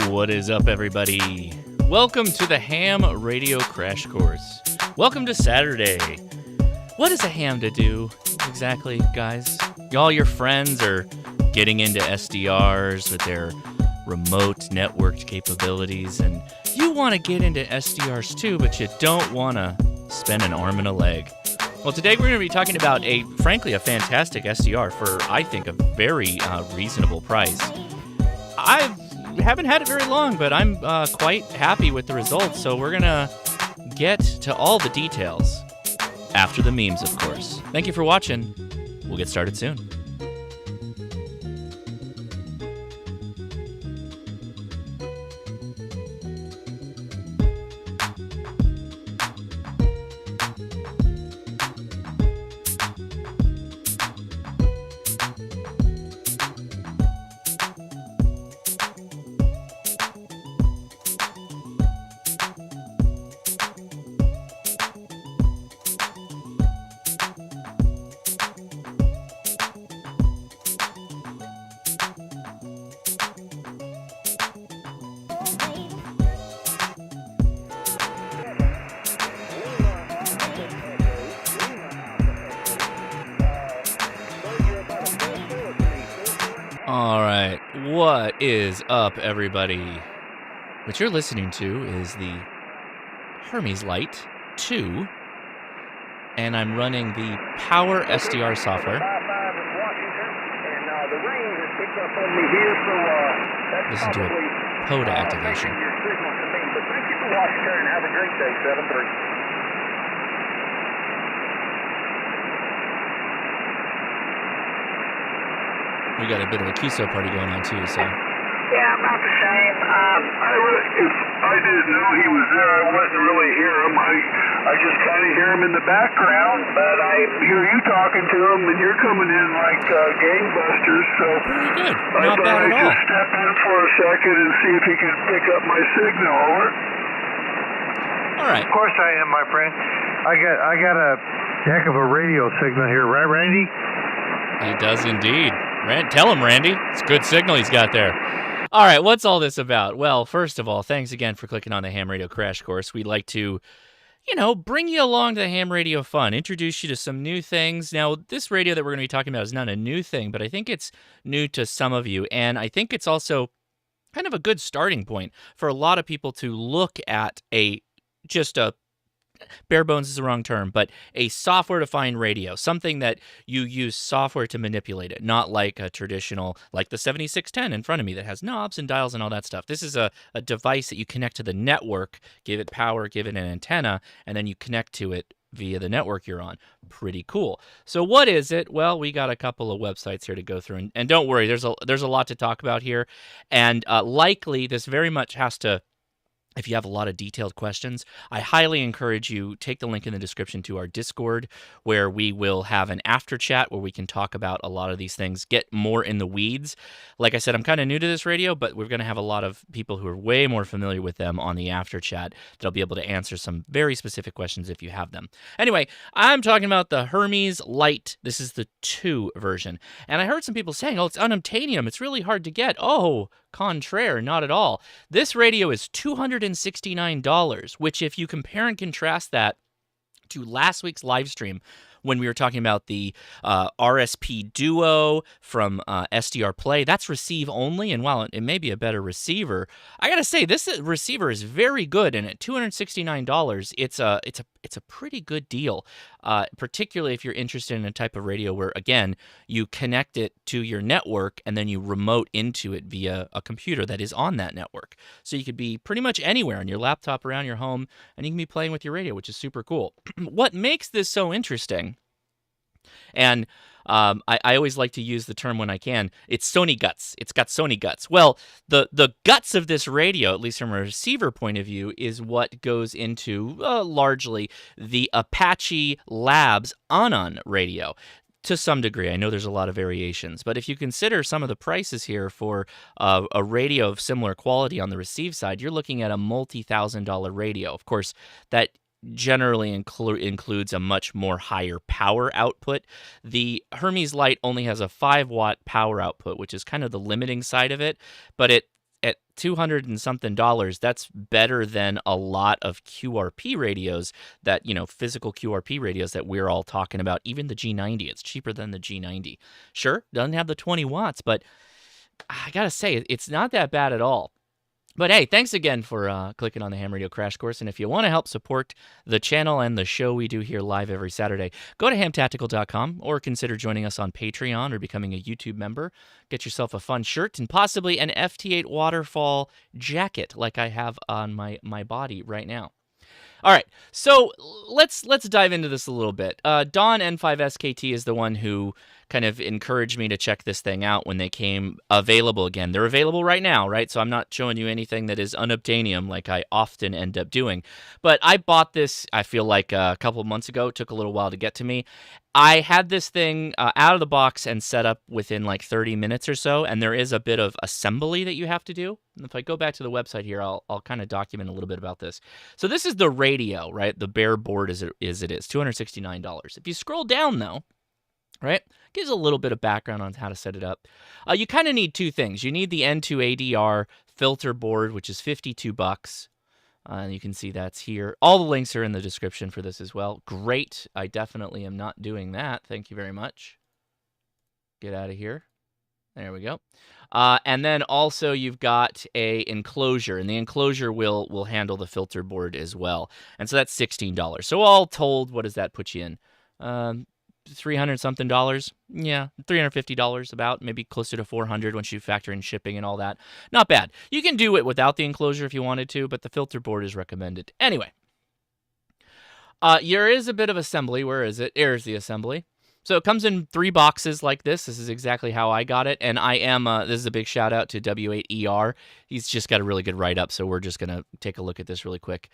What is up, everybody? Welcome to the Ham Radio Crash Course. Welcome to Saturday. What is a ham to do exactly, guys? All your friends are getting into SDRs with their remote networked capabilities, and you want to get into SDRs too, but you don't want to spend an arm and a leg. Well, today we're going to be talking about frankly, a fantastic SDR for, I think, a very reasonable price. I haven't had it very long, but I'm quite happy with the results, so we're going to get to all the details after the memes, of course. Thank you for watching. We'll get started soon. All right, what is up, everybody? What you're listening to is the Hermes Lite 2, and I'm running the Power SDR software. Listen to a PODA activation. We got a bit of a QSO party going on too, so. Yeah, about the same. If I didn't know he was there, I wouldn't really hear him. I just kind of hear him in the background, but I hear you talking to him, and you're coming in like gangbusters. So pretty good. I Not thought bad I'd at all. just step in for a second and see if he could pick up my signal. Over. All right. Of course I am, my friend. I got a heck of a radio signal here, right, Randy? He does indeed. Tell him, Randy. It's a good signal he's got there. All right, what's all this about? Well, first of all, thanks again for clicking on the Ham Radio Crash Course. We'd like to, bring you along to the Ham Radio fun, introduce you to some new things. Now, this radio that we're going to be talking about is not a new thing, but I think it's new to some of you, and I think it's also kind of a good starting point for a lot of people to look at just a bare bones is the wrong term, but a software-defined radio, something that you use software to manipulate it, not like a traditional, like the 7610 in front of me that has knobs and dials and all that stuff. This is a device that you connect to the network, give it power, give it an antenna, and then you connect to it via the network you're on. Pretty cool. So what is it? Well, we got a couple of websites here to go through, and don't worry, there's a lot to talk about here, and likely this very much has to. If you have a lot of detailed questions, I highly encourage you, take the link in the description to our Discord, where we will have an after chat where we can talk about a lot of these things, get more in the weeds. Like I said, I'm kind of new to this radio, but we're going to have a lot of people who are way more familiar with them on the after chat that'll be able to answer some very specific questions if you have them. Anyway, I'm talking about the Hermes Lite. This is the 2 version. And I heard some people saying, oh, it's unobtainium. It's really hard to get. Oh, contraire, not at all. This radio is $269, which if you compare and contrast that to last week's live stream when we were talking about the RSP Duo from SDR Play, that's receive only, and while it may be a better receiver, I gotta say this receiver is very good, and at $269, it's a pretty good deal, particularly if you're interested in a type of radio where, again, you connect it to your network and then you remote into it via a computer that is on that network. So you could be pretty much anywhere on your laptop, around your home, and you can be playing with your radio, which is super cool. What makes this so interesting, and I always like to use the term when I can, it's Sony guts. It's got Sony guts. Well, the guts of this radio, at least from a receiver point of view, is what goes into largely the Apache Labs Anon radio. To some degree. I know there's a lot of variations, but if you consider some of the prices here for a radio of similar quality on the receive side, you're looking at a multi-$1,000 radio. Of course, that generally includes a much more higher power output. The Hermes Lite only has a 5-watt power output, which is kind of the limiting side of it, but it at $200 and something, that's better than a lot of QRP radios that, physical QRP radios that we're all talking about. Even the G90, it's cheaper than the G90. Sure, doesn't have the 20 watts, but I gotta say, it's not that bad at all. But hey, thanks again for clicking on the Ham Radio Crash Course. And if you want to help support the channel and the show we do here live every Saturday, go to hamtactical.com or consider joining us on Patreon or becoming a YouTube member. Get yourself a fun shirt and possibly an FT8 waterfall jacket like I have on my body right now. All right, so let's dive into this a little bit. Don N5SKT is the one who kind of encouraged me to check this thing out when they came available again. They're available right now, right? So I'm not showing you anything that is unobtainium like I often end up doing. But I bought this, I feel like a couple of months ago. It took a little while to get to me. I had this thing out of the box and set up within like 30 minutes or so, and there is a bit of assembly that you have to do. And if I go back to the website here, I'll kind of document a little bit about this. So this is the radio, right? The bare board as it is, $269. If you scroll down though, right, gives a little bit of background on how to set it up. You kind of need two things. You need the N2 ADR filter board, which is $52. And you can see that's here. All the links are in the description for this as well. Great. I definitely am not doing that. Thank you very much. Get out of here. There we go. And then also you've got a enclosure, and the enclosure will handle the filter board as well. And so that's $16. So all told, what does that put you in? $300 something. Yeah, $350 about, maybe closer to $400 once you factor in shipping and all that. Not bad. You can do it without the enclosure if you wanted to, but the filter board is recommended. Anyway, there is a bit of assembly. Where is it? Here's the assembly. So it comes in 3 boxes like this. This is exactly how I got it. And I am, this is a big shout out to W8ER. He's just got a really good write-up, so we're just going to take a look at this really quick.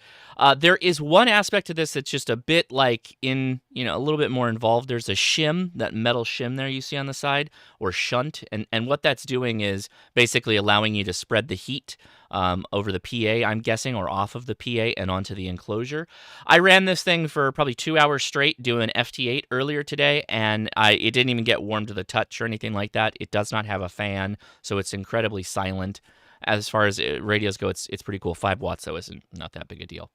There is one aspect to this that's just a bit like a little bit more involved. There's a shim, that metal shim there you see on the side, or shunt. And what that's doing is basically allowing you to spread the heat over the PA, I'm guessing, or off of the PA and onto the enclosure. I ran this thing for probably 2 hours straight doing FT8 earlier today, and it didn't even get warm to the touch or anything like that. It does not have a fan, so it's incredibly silent. As far as radios go, it's pretty cool. 5 watts, though, isn't not that big a deal.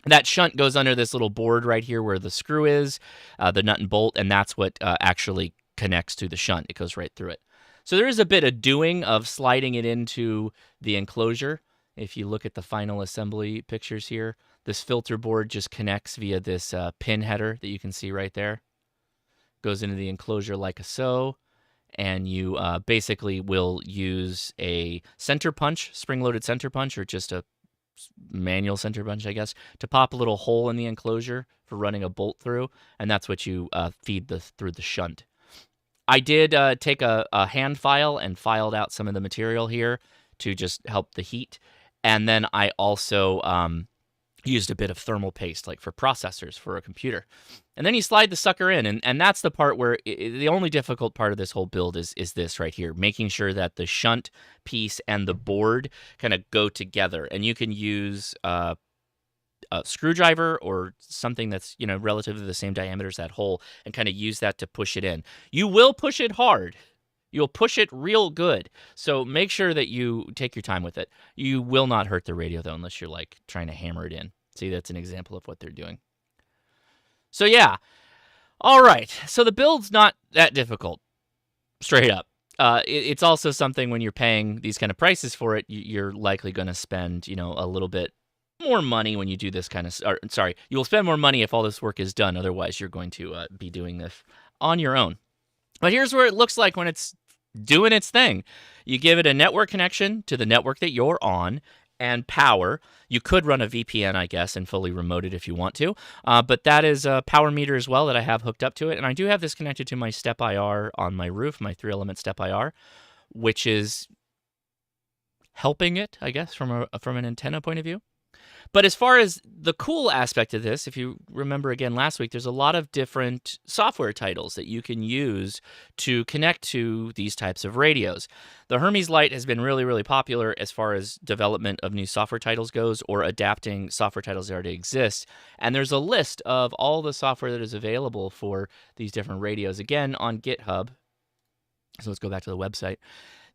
That shunt goes under this little board right here where the screw is, the nut and bolt, and that's what actually connects to the shunt. It goes right through it. So there is a bit of doing of sliding it into the enclosure. If you look at the final assembly pictures here, this filter board just connects via this pin header that you can see right there. Goes into the enclosure like so, and you basically will use a center punch, spring-loaded center punch, or just a manual center punch, I guess, to pop a little hole in the enclosure for running a bolt through, and that's what you feed through the shunt. I did take a hand file and filed out some of the material here to just help the heat. And then I also used a bit of thermal paste, like for processors for a computer. And then you slide the sucker in, and that's the part where the only difficult part of this whole build is this right here, making sure that the shunt piece and the board kind of go together. And you can use a screwdriver or something that's relatively the same diameter as that hole, and kind of use that to push it in. You will push it hard. You'll push it real good. So make sure that you take your time with it. You will not hurt the radio though, unless you're like trying to hammer it in. See, that's an example of what they're doing. So yeah. All right. So the build's not that difficult. Straight up. It's also something when you're paying these kind of prices for it, you're likely going to spend, a little bit more money when you do this kind of, you'll spend more money if all this work is done. Otherwise, you're going to be doing this on your own. But here's where it looks like when it's doing its thing. You give it a network connection to the network that you're on and power. You could run a VPN, I guess, and fully remote it if you want to. But that is a power meter as well that I have hooked up to it. And I do have this connected to my step IR on my roof, my 3-element step IR, which is helping it, I guess, from an antenna point of view. But as far as the cool aspect of this, if you remember again last week, there's a lot of different software titles that you can use to connect to these types of radios. The Hermes Lite has been really, really popular as far as development of new software titles goes, or adapting software titles that already exist. And there's a list of all the software that is available for these different radios, again, on GitHub. So let's go back to the website.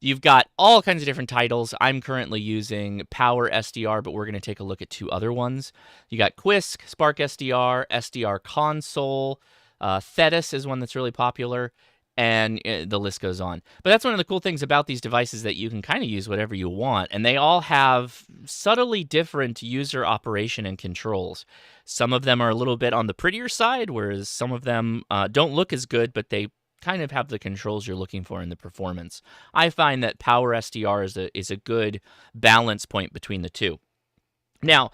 you've got all kinds of different titles. I'm currently using Power SDR, but we're going to take a look at 2 other ones. You got Quisk, Spark SDR, SDR Console, Thetis is one that's really popular, and the list goes on. But that's one of the cool things about these devices, that you can kind of use whatever you want, and they all have subtly different user operation and controls. Some of them are a little bit on the prettier side, whereas some of them don't look as good, but they kind of have the controls you're looking for in the performance. I find that Power SDR is a good balance point between the two. Now,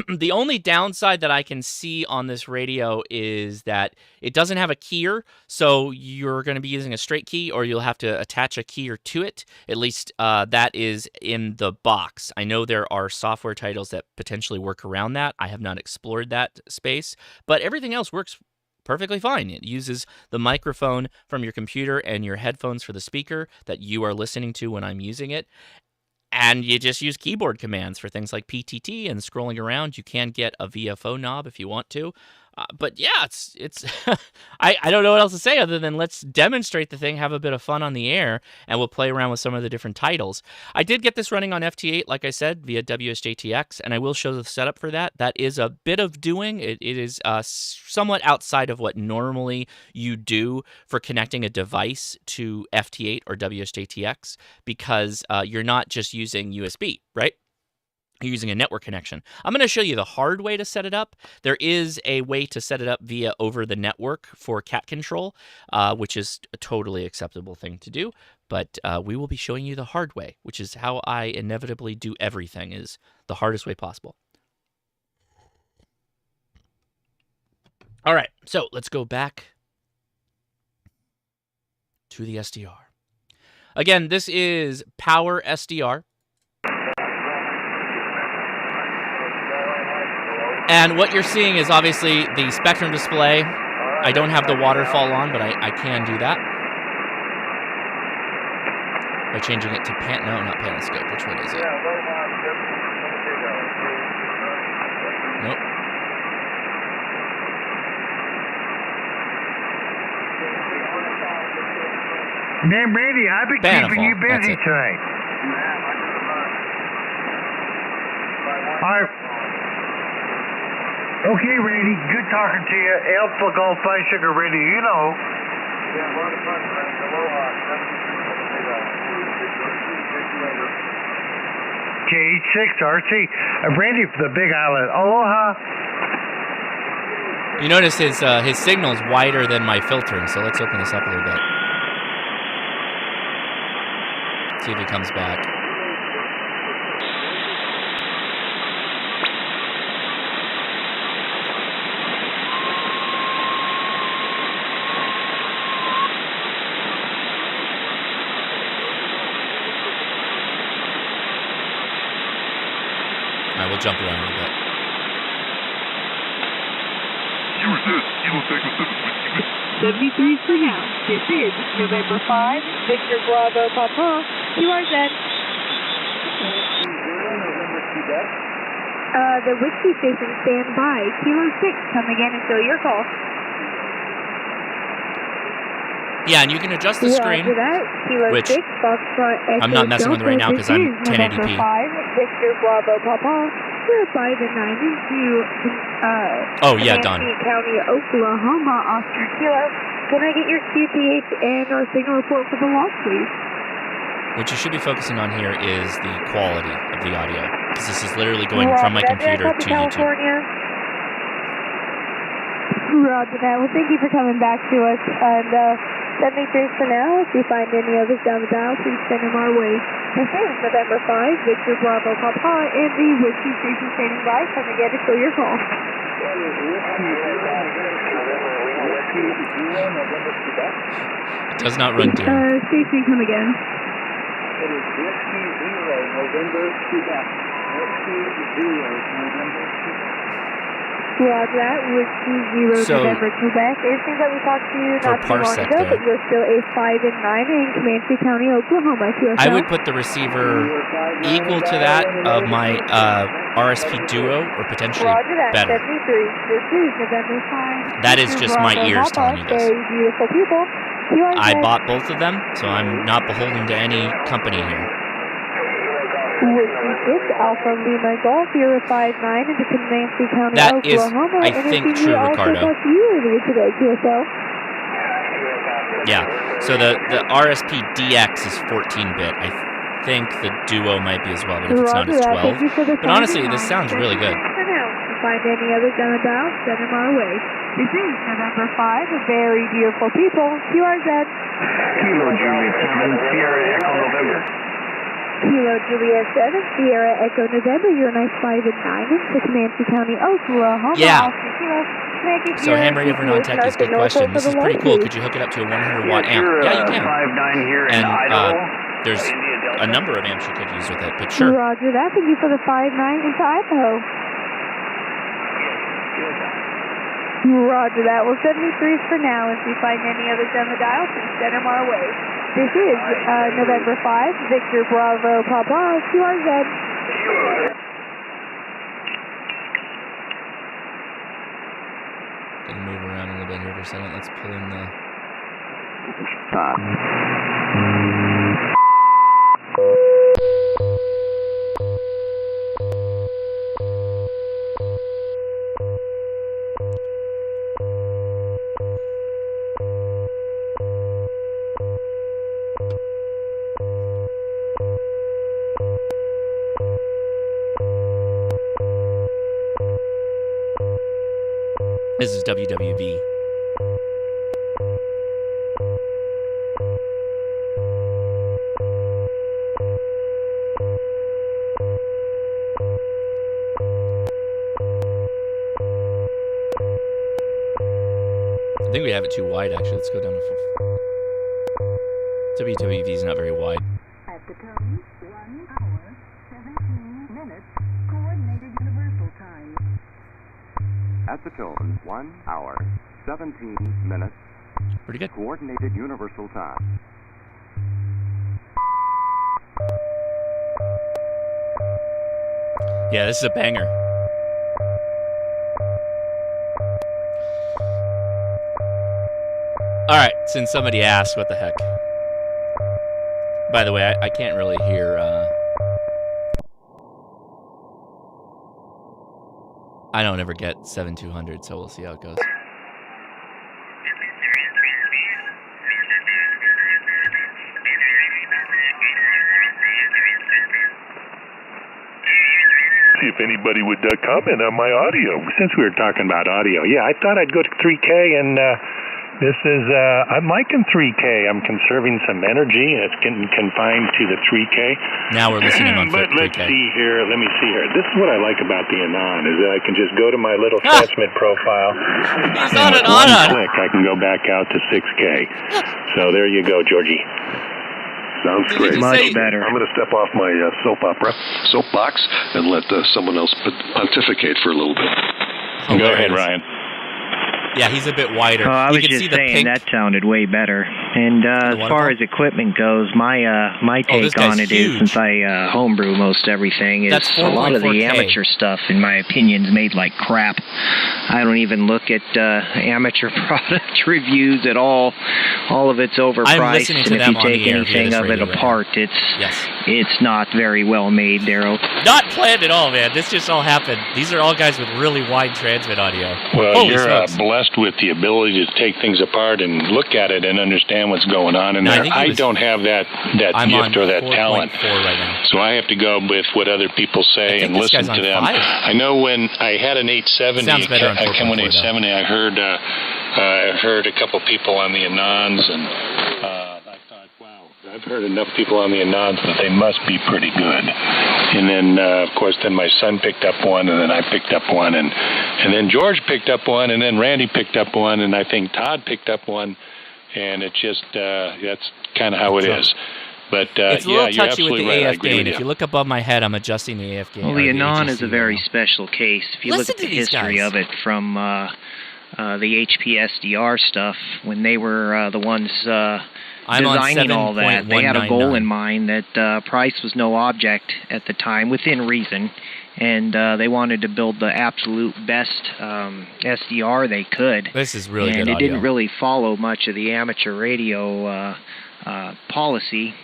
the only downside that I can see on this radio is that it doesn't have a keyer, so you're going to be using a straight key, or you'll have to attach a keyer to it. At least that is in the box. I know there are software titles that potentially work around that. I have not explored that space, but everything else works perfectly fine. It uses the microphone from your computer and your headphones for the speaker that you are listening to when I'm using it. And you just use keyboard commands for things like PTT and scrolling around. You can get a VFO knob if you want to. But yeah, it's I don't know what else to say other than let's demonstrate the thing, have a bit of fun on the air, and we'll play around with some of the different titles. I did get this running on FT8, like I said, via WSJTX, and I will show the setup for that. That is a bit of doing. It is somewhat outside of what normally you do for connecting a device to FT8 or WSJTX, because you're not just using USB, right? You're using a network connection. I'm going to show you the hard way to set it up. There is a way to set it up via over the network for cat control, which is a totally acceptable thing to do. But we will be showing you the hard way, which is how I inevitably do everything, is the hardest way possible. All right, so let's go back to the SDR. Again, this is Power SDR. And what you're seeing is obviously the spectrum display. I don't have the waterfall on, but I can do that by changing it to not Panoscope. Which one is it? Nope. Man, Randy, I've been keeping you busy tonight. All right. Okay, Randy, good talking to you. Alpha Golf 5 Sugar Radio, you know. HRCC. Randy for the Big Island. Aloha. You notice his signal is wider than my filtering, so let's open this up a little bit. See if he comes back. We'll jump around a little bit. You resist. Kilo Tango 7 73 for now. This is November 5, Victor Bravo Papa, QRZ. The Whiskey Station, stand by. Kilo 6, come again and fill your call. Yeah, and you can adjust the screen, which I'm not messing with right now because I'm 1080p. 5, Victor Bravo Papa, by the 92, oh yeah, done. County, Oklahoma, Oscar Kilo. Can I get your QTH and our signal report for the loss, please? What you should be focusing on here is the quality of the audio, because this is literally going from my computer to California. YouTube. Roger that. Well, thank you for coming back to us. And 73 for now. If you find any others down the dial, please send them our way. This is November 5, Victor Bravo Papa, and the Whiskey Station standing by. Come again to fill your call. It does not run to Station, come again. It is Whiskey 0, November, Quebec. Whiskey 0, November, Quebec. Roger that. Whiskey 0, November, Quebec. It seems like we talked to you not too long ago, but you're still a 5 and 9 in Comanche County, Oklahoma. I would put the receiver equal to that of my RSP Duo, or potentially Roger that. better. 73. This is November 5. That is just my ears telling you this. Beautiful people. I bought both of them, so I'm not beholden to any company here. Whiskey 6, Alpha Lima Golf, you're 5-9 into Comanche County, That is, Oklahoma. I think, true, Ricardo. Yeah, so the RSP DX is 14-bit. I think the Duo might be as well, but if it's not, it's 12. But honestly, this sounds really good. Find any other demo dial, send them our way. This is November 5, a very beautiful people, QRZ. Kilo Juliet 7, Sierra Echo November. Kilo Juliet 7, Sierra Echo November, you're a nice 5 and 9 into Comanche County, Oklahoma. Yeah. So ham radio for non-techies, good question. This is pretty cool. Could you hook it up to a 100-watt amp? Yeah, you can. 5-9 here in And Idaho. there's a number of amps you could use with it, but sure. Roger that. Thank you for the 5-9 into Idaho. Roger that. Well, 73s for now. If you find any other demo dial, please send them our way. This is November 5, Victor Bravo Papa, QRZ. Gonna move around a little bit here for a second. Let's pull in the... This is WWV. I think we have it too wide, actually. Let's go down to... WWV is not very wide. At the tone, 1 hour, 17 minutes, coordinated universal time. At the tone, 1 hour, 17 minutes, Pretty good. coordinated universal time. Yeah, this is a banger. Alright, since somebody asked, what the heck. By the way, I can't really hear, I don't ever get 7200, so we'll see how it goes. See if anybody would comment on my audio. Since we were talking about audio, yeah, I thought I'd go to 3K, and this is, I'm liking 3K. I'm conserving some energy, and it's getting confined to the 3K. Now we're listening on But 3K. let me see here. This is what I like about the Anon, is that I can just go to my little transmit profile. He's and on with an one Anon. click, I can go back out to 6K. So there you go, Georgie. Sounds Did great. you say- better. I'm going to step off my soapbox and let someone else pontificate for a little bit. Go ahead, Ryan. Yeah, he's a bit wider. I You was can see just the saying pink. that sounded way better. And as waterfall? far as equipment goes, my this take guy's on it huge. is, since I homebrew most everything, is That's a lot of the 4.4K. amateur stuff, in my opinion, is made like crap. I don't even look at amateur product reviews at all. All of it's overpriced, listening to and if them you on the take air via anything this of it radio right apart, Yes. it's not very well made, Daryl. Not planned at all, man. This just all happened. These are all guys with really wide transmit audio. Well, Holy you're smokes. blessed with the ability to take things apart and look at it and understand what's going on in No, I there. think he I was- don't have that I'm gift on or that 4.4 talent. right now. So I have to go with what other people I say think and this listen guy's on to them. 5. I know when I had an 870, Sounds better on I came with 4.4 though. 870, I heard a couple people on the Anons, and I thought, wow, I've heard enough people on the Anons that they must be pretty good. And then, of course, then my son picked up one, and then I picked up one, and then George picked up one, and then Randy picked up one, and I think Todd picked up one, and it just, that's kind of how it is. But, It's a yeah, little you're touchy with absolutely the right. I AF agree gain. with If you. you look above my head, I'm adjusting the AF gain. Well, or the the Anon HRCC is a very level. special case. If you Listen look at to the these history guys. of it from the HP SDR stuff, when they were the ones I'm on designing all that. They had a goal 7.199. in mind that price was no object at the time, within reason, and they wanted to build the absolute best SDR they could. This is really and good it audio. didn't really follow much of the amateur radio policy.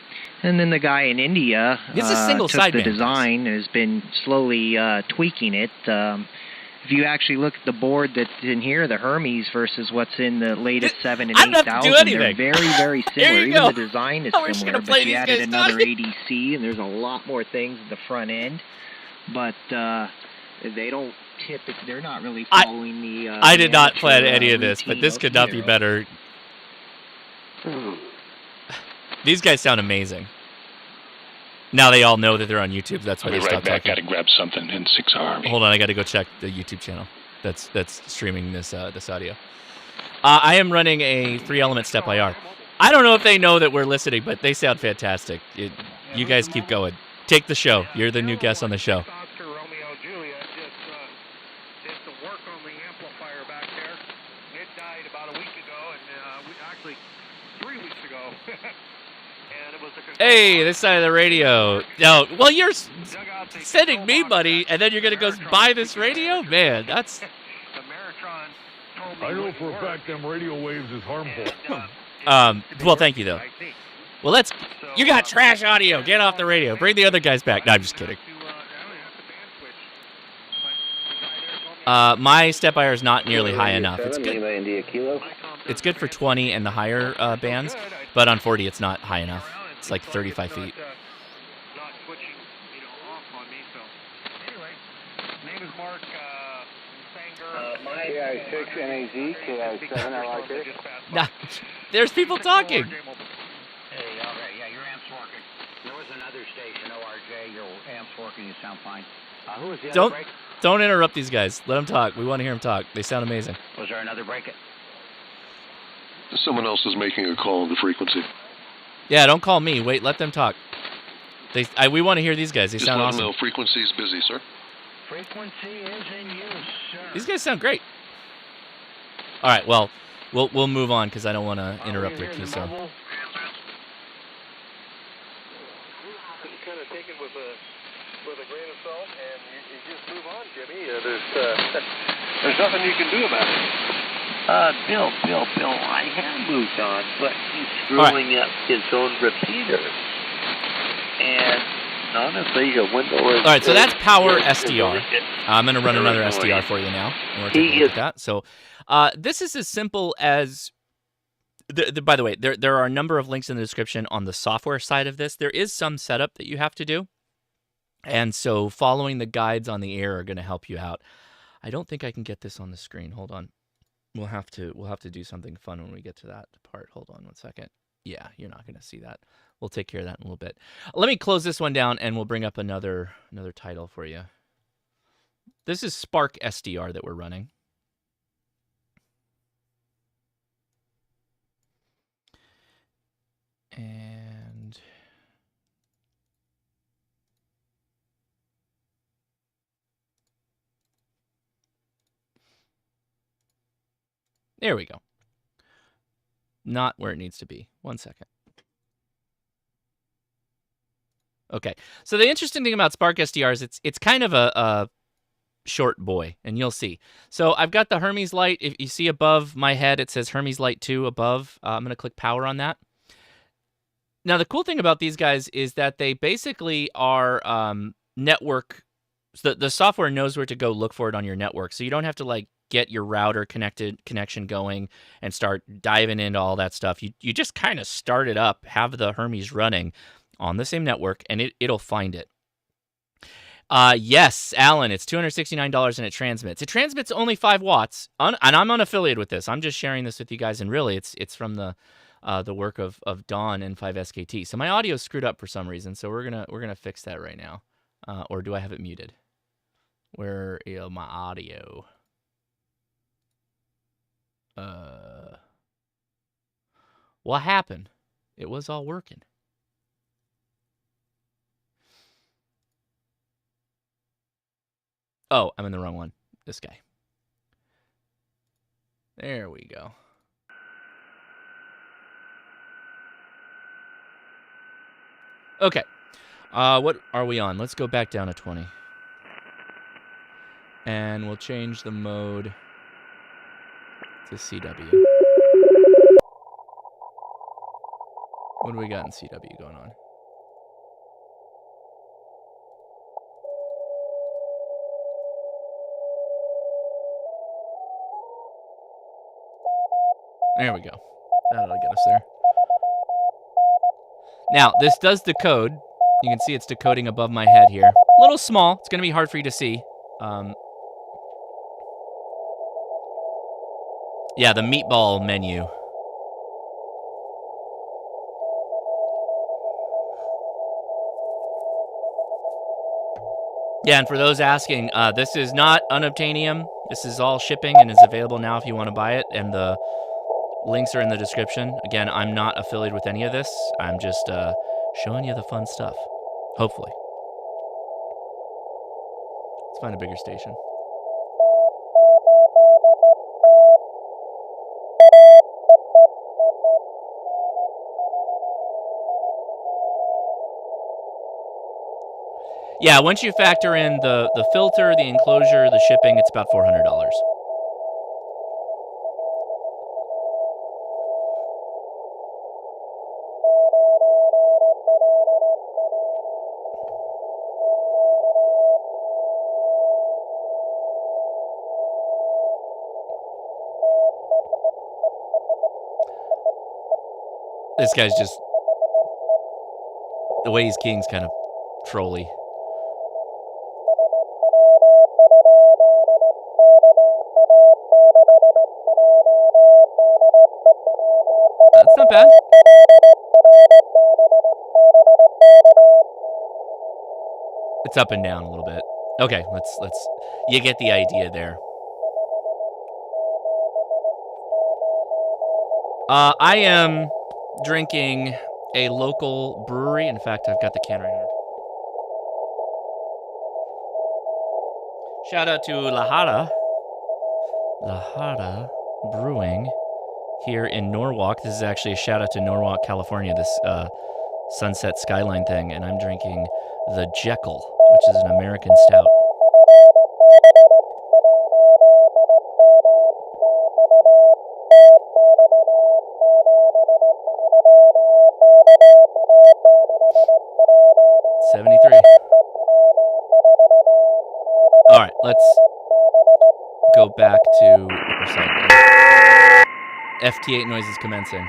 And then the guy in India It's a single took the sideband, design and has been slowly tweaking it. If you actually look at the board that's in here, the Hermes versus what's in the latest 7 and I don't have to 8000, do anything. they're very, very There similar. you Even go. the design is We're just similar, gonna play but you these added guys another talking. ADC, and there's a lot more things at the front end. But they don't they're not really following the... I did not plan amateur, any of this, but routine this of could not be either. better. These guys sound amazing. Now they all know that they're on YouTube. That's why I'll they be right stopped back. talking. Got to grab something in 6R. Hold on, I got to go check the YouTube channel. That's streaming this this audio. I am running a 3-element step IR. I don't know if they know that we're listening, but they sound fantastic. You guys keep going. Take the show. You're the new guest on the show. Oscar Romeo Juliet did some work on the amplifier back there. It died about a week ago, and actually 3 weeks ago. And it was a Hey, this side of the radio. No, well, you're sending me money, and then you're gonna go buy this radio, man. That's. the Meritron told me I know wouldn't for a work. fact them radio waves is harmful. Well, thank you though. Well, let's. You got trash audio. Get off the radio. Bring the other guys back. No, I'm just kidding. My step IR is not nearly high enough. It's good. It's good for 20 and the higher bands, but on 40 it's not high enough. It's like 35 feet. Not switching, off on me. So anyway, name is Mark Sanger. KI6 NAZ, KI7, I like it. Nah, there's people talking. Hey, all right, yeah, your amp's working. There was another station, ORJ, your amp's working, you sound fine. Who was the other break? Don't interrupt these guys. Let them talk. We want to hear them talk. They sound amazing. Was there another break? Someone else is making a call on the frequency. Yeah, don't call me. Wait, let them talk. We want to hear these guys. They Just sound let awesome. them know frequency's busy, sir. Frequency is in use, sir. These guys sound great. All right, well, we'll move on because I don't want to interrupt their QSO. You kind of take it with a grain of salt, and you just move on, Jimmy. There's nothing you can do about it. Bill, I have moved on, but he's screwing up his own repeater. And honestly, a window is... All right, so that's power SDR. I'm going to run another SDR for you now. And we're taking a look at that. So this is as simple as... by the way, there are a number of links in the description on the software side of this. There is some setup that you have to do. And so following the guides on the air are going to help you out. I don't think I can get this on the screen. Hold on. We'll have to do something fun when we get to that part. Hold on one second. Yeah, you're not going to see that. We'll take care of that in a little bit. Let me close this one down, and we'll bring up another title for you. This is Spark SDR that we're running. And there we go. Not where it needs to be. One second. Okay. So the interesting thing about Spark SDR is it's kind of a short boy, and you'll see. So I've got the Hermes Lite. If you see above my head, it says Hermes Lite 2 above. I'm going to click power on that. Now, the cool thing about these guys is that they basically are network. So the software knows where to go look for it on your network. So you don't have to like get your router connection going and start diving into all that stuff. You just kind of start it up, have the Hermes running on the same network, and it'll find it. Yes, Alan, it's $269 and it transmits. It transmits only 5 watts, and I'm unaffiliated with this. I'm just sharing this with you guys, and really, it's from the work of Dawn and 5SKT. So my audio's screwed up for some reason, so we're gonna fix that right now. Or do I have it muted? Where is my audio? What happened? It was all working. Oh, I'm in the wrong one. This guy. There we go. Okay. What are we on? Let's go back down to 20. And we'll change the mode to CW. What do we got in CW going on? There we go. That'll get us there. Now, this does decode. You can see it's decoding above my head here. A little small. It's going to be hard for you to see. Yeah, the meatball menu. Yeah, and for those asking, this is not unobtainium. This is all shipping and is available now if you want to buy it. And the links are in the description. Again, I'm not affiliated with any of this. I'm just showing you the fun stuff. Hopefully. Let's find a bigger station. Yeah, once you factor in the filter, the enclosure, the shipping, it's about $400. This guy's just... The way he's keying's kind of trolly. That's not bad. It's up and down a little bit. Okay, let's you get the idea there. I am drinking a local brewery. In fact, I've got the can right here. Shout out to Lahara Brewing here in Norwalk. This is actually a shout out to Norwalk, California, this sunset skyline thing. And I'm drinking the Jekyll, which is an American stout. All right, let's go back to FT8 noises commencing.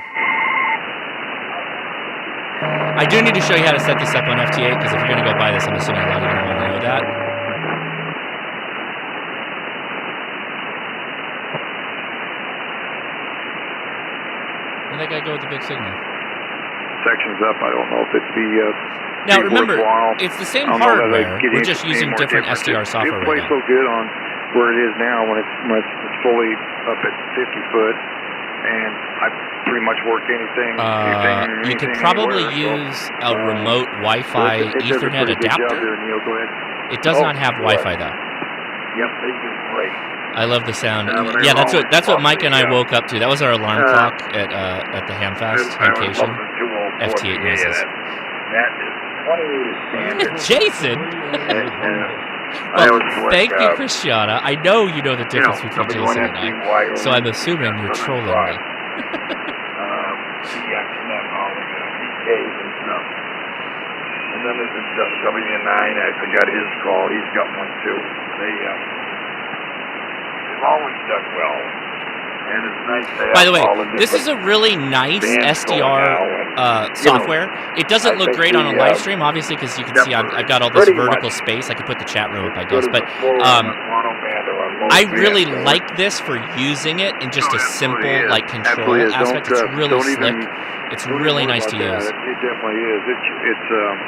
I do need to show you how to set this up on FT8, because if you're going to go buy this, I'm assuming a lot of you don't want to know that. Where'd that guy go with the big signal? Sections up. I don't know if it'd be now remember, it's the same hardware. We're just using different SDR software right now. It plays so good on where it is now when it's fully up at 50 foot, and I pretty much work anything. You could probably use a remote Wi-Fi Ethernet adapter. It does not have Wi-Fi though. Yep, they do great. I love the sound. Yeah, that's what Mike and I woke up to. That was our alarm clock at the Hamfest Hamcation. FT8 noises. That is 20 Jason. Well, thank you, Christiana. I know you know the difference between Jason and I, so I'm assuming you're trolling me. And then there's a W9. I forgot his call. He's got one too. They've always done well. And it's nice to have. By the way, this is a really nice SDR software. It doesn't look great on a live stream, obviously, because you can see I've got all this vertical space. I could put the chat room up, I guess. But I really like this for using it in just a simple control aspect. It's really slick. It's really nice to use. It definitely is. It's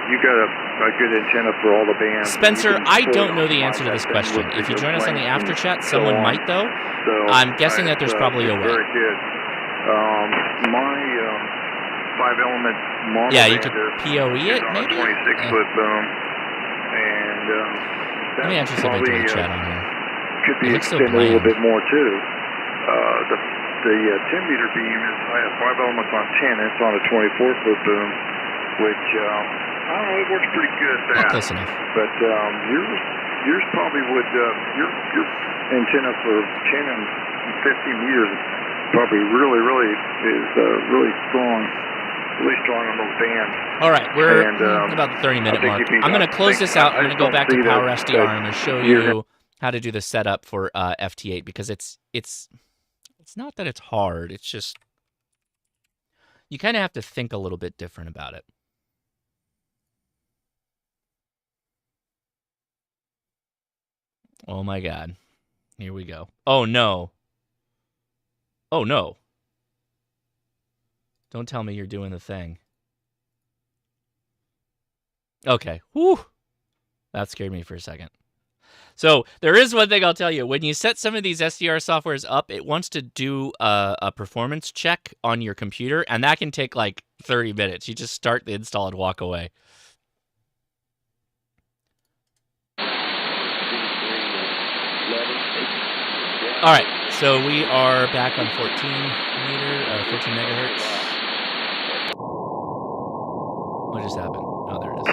you got a good antenna for all the bands. Spencer, I don't know the answer to this question. If you join us on the after chat, someone might though. I'm guessing that there's probably a way. Very good. My 5-element mono. Yeah, you could PoE it maybe. 26-foot boom, and let me actually see if I do the chat on here. Could be extended a little bit more too. The 10-meter beam is I have 5 elements on 10. It's on a 24-foot boom, which don't know. It works pretty good. Oh, close enough. But yours probably would. Your antenna for 10 and 15 meters probably really is really strong. Really strong on those bands. All right, we're about the 30-minute mark. I'm going to close this out. I'm going to go back to Power SDR. I'm going to show you how to do the setup for FT8 because it's not that it's hard. It's just you kind of have to think a little bit different about it. Oh my God. Here we go. Oh no. Oh no. Don't tell me you're doing the thing. Okay. Whew. That scared me for a second. So there is one thing I'll tell you. When you set some of these SDR softwares up, it wants to do a performance check on your computer, and that can take like 30 minutes. You just start the install and walk away. All right, so we are back on 14 megahertz. What just happened? Oh, there it is.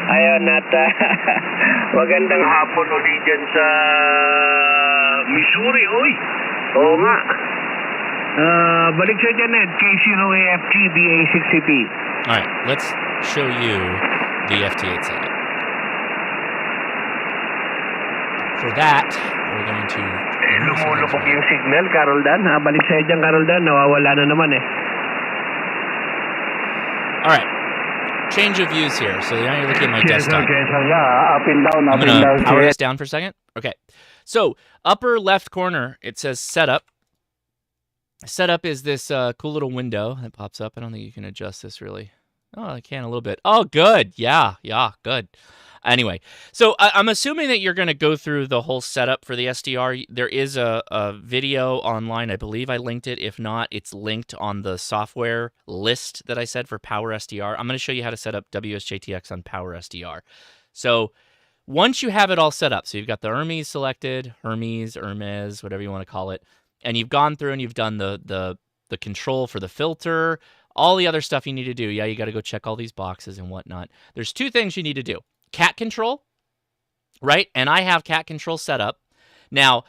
Ayun, at magandang hapon ulit dyan sa Missouri, oy. Oo nga. Balik siya dyan, Ed. K0AFG BA60P. All right, let's show you the FT8 setup. For that, we're going to... Lumulupok yung signal, Carol Dan. Balik siya dyan, Carol Dan. Nawawala na naman eh. All right. Change of views here. So now you're looking at my desktop. Okay, so yeah, up and down, I'm going to power this down for a second. Okay. So upper left corner, it says setup. Setup is this cool little window that pops up. I don't think you can adjust this really. Oh, I can a little bit. Oh, good. Yeah, good. Anyway, so I'm assuming that you're going to go through the whole setup for the SDR. There is a video online. I believe I linked it. If not, it's linked on the software list that I said for Power SDR. I'm going to show you how to set up WSJTX on Power SDR. So once you have it all set up, so you've got the Hermes selected, Hermes, whatever you want to call it, and you've gone through and you've done the control for the filter, all the other stuff you need to do. Yeah, you got to go check all these boxes and whatnot. There's two things you need to do. Cat control, right? And I have cat control set up. Now,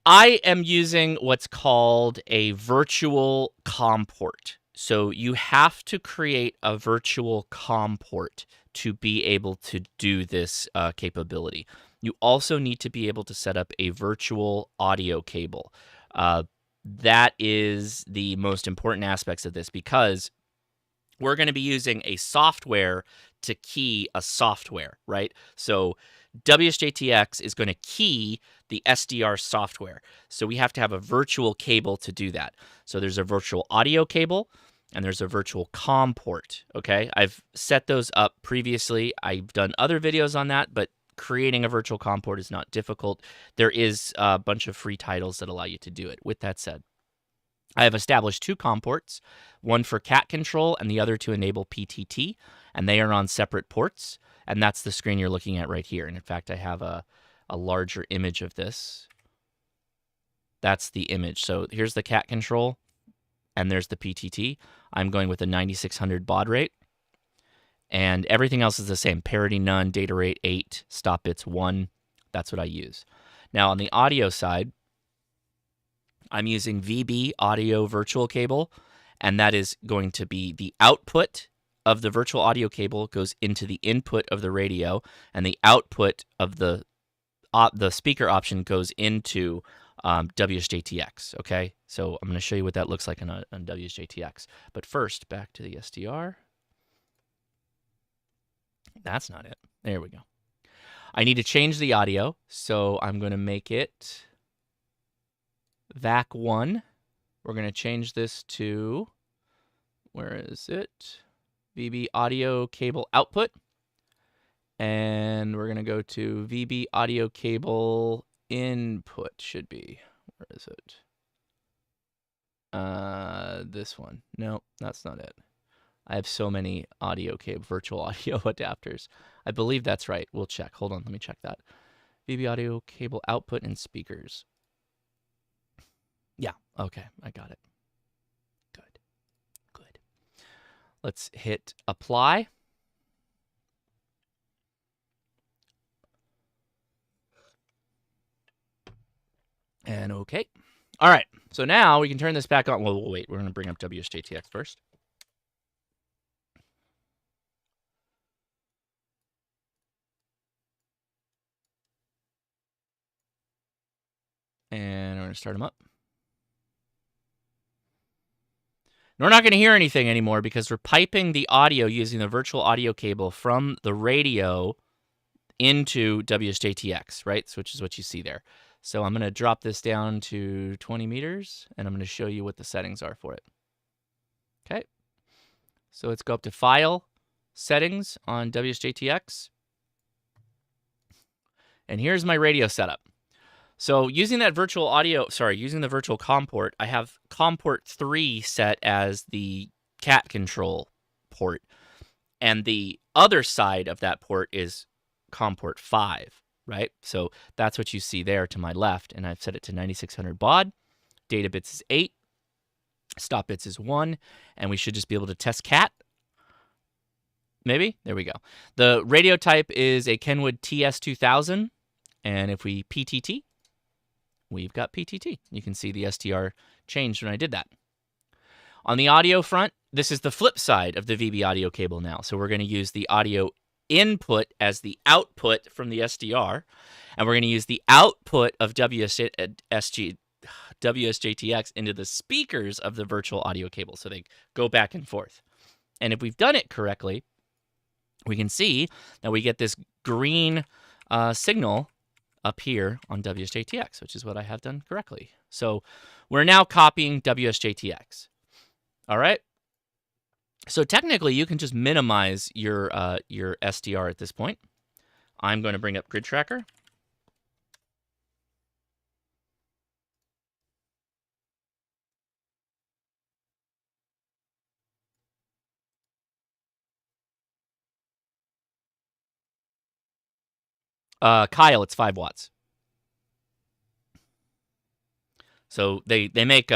I am using what's called a virtual COM port. So you have to create a virtual COM port to be able to do this capability. You also need to be able to set up a virtual audio cable. That is the most important aspects of this because we're going to be using a software to key a software, right? So WSJTX is going to key the SDR software. So we have to have a virtual cable to do that. So there's a virtual audio cable and there's a virtual COM port, okay? I've set those up previously. I've done other videos on that, but creating a virtual COM port is not difficult. There is a bunch of free titles that allow you to do it. With that said, I have established two COM ports, one for cat control and the other to enable PTT, and they are on separate ports, and that's the screen you're looking at right here. And in fact, I have a larger image of this. That's the image. So here's the cat control, and there's the PTT. I'm going with a 9600 baud rate, and everything else is the same. Parity none, data rate 8, stop bits 1. That's what I use. Now on the audio side, I'm using VB audio virtual cable, and that is going to be the output of the virtual audio cable goes into the input of the radio, and the output of the speaker option goes into WSJTX, okay? So I'm going to show you what that looks like on WSJTX. But first, back to the SDR. That's not it. There we go. I need to change the audio, so I'm going to make it VAC 1. We're going to change this to, where is it? VB audio cable output. And we're going to go to VB audio cable input, should be. Where is it? This one. No, that's not it. I have so many audio cable, virtual audio adapters. I believe that's right. We'll check. Hold on, let me check that. VB audio cable output and speakers. Yeah, okay, I got it. Good. Let's hit apply. And okay. All right. So now we can turn this back on. Well, we'll wait. We're going to bring up WSJTX first. And we're going to start them up. We're not going to hear anything anymore because we're piping the audio using the virtual audio cable from the radio into WSJTX, right? So which is what you see there. So I'm going to drop this down to 20 meters, and I'm going to show you what the settings are for it. Okay. So let's go up to File, Settings on WSJTX. And here's my radio setup. So using that virtual audio, using the virtual COM port, I have COM port 3 set as the cat control port. And the other side of that port is COM port 5, right? So that's what you see there to my left. And I've set it to 9600 baud. Data bits is 8. Stop bits is 1. And we should just be able to test cat. Maybe? There we go. The radio type is a Kenwood TS2000. And if we PTT, we've got PTT. You can see the SDR changed when I did that. On the audio front, this is the flip side of the VB audio cable now. So we're going to use the audio input as the output from the SDR. And we're going to use the output of WSJTX into the speakers of the virtual audio cable. So they go back and forth. And if we've done it correctly, we can see that we get this green signal up here on WSJTX, which is what I have done correctly. So we're now copying WSJTX. All right. So technically, you can just minimize your SDR at this point. I'm going to bring up Grid Tracker. Kyle, it's 5 watts. So they make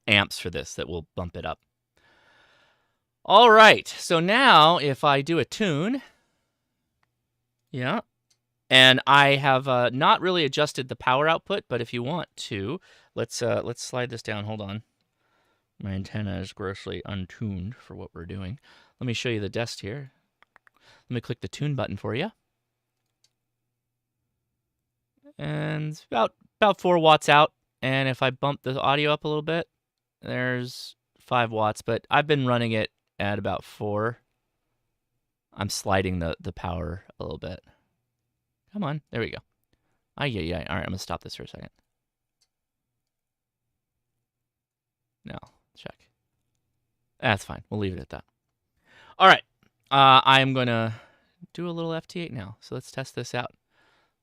amps for this that will bump it up. All right. So now if I do a tune, yeah, and I have not really adjusted the power output, but if you want to, let's slide this down. Hold on. My antenna is grossly untuned for what we're doing. Let me show you the test here. Let me click the tune button for you. And it's about 4 watts out. And if I bump the audio up a little bit, there's 5 watts. But I've been running it at about 4. I'm sliding the power a little bit. Come on. There we go. All right, I'm going to stop this for a second. No, check. That's fine. We'll leave it at that. All right. I'm going to do a little FT8 now. So let's test this out.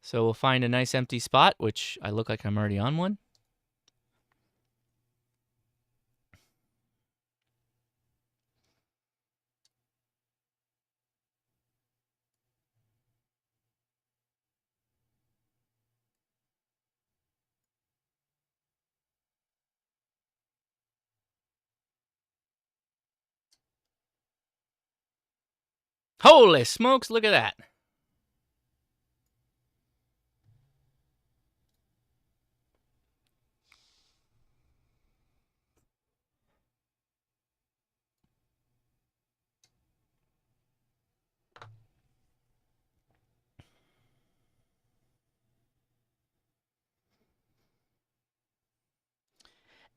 So we'll find a nice empty spot, which I look like I'm already on one. Holy smokes, look at that.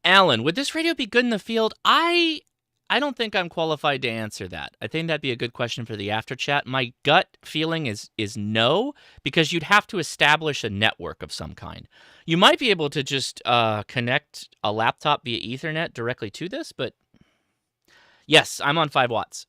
Alan, would this radio be good in the field? I don't think I'm qualified to answer that. I think that'd be a good question for the after chat. My gut feeling is no, because you'd have to establish a network of some kind. You might be able to just connect a laptop via Ethernet directly to this, but yes, I'm on 5 watts.